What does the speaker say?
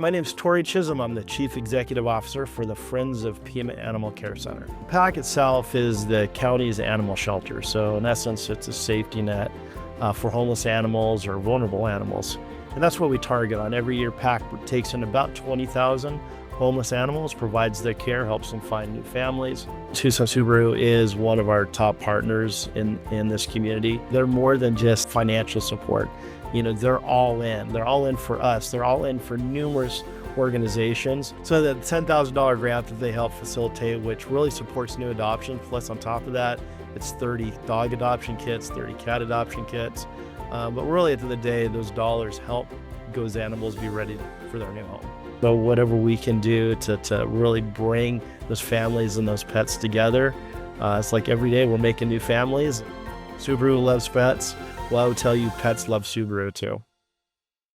My name is Torre Chisholm. I'm the Chief Executive Officer for the Friends of Pima Animal Care Center. PACC itself is the county's animal shelter. So in essence, it's a safety net for homeless animals or vulnerable animals. And that's what we target on. Every year, PACC takes in about 20,000 homeless animals, provides their care, helps them find new families. Tucson Subaru is one of our top partners in this community. They're more than just financial support. You know, they're all in. They're all in for us. They're all in for numerous organizations. So that $10,000 grant that they help facilitate, which really supports new adoption, plus on top of that, it's 30 dog adoption kits, 30 cat adoption kits. But really at the end of the day, those dollars help those animals be ready for their new home. So whatever we can do to really bring those families and those pets together, it's like every day we're making new families. Subaru loves pets. Well, I would tell you pets love Subaru too.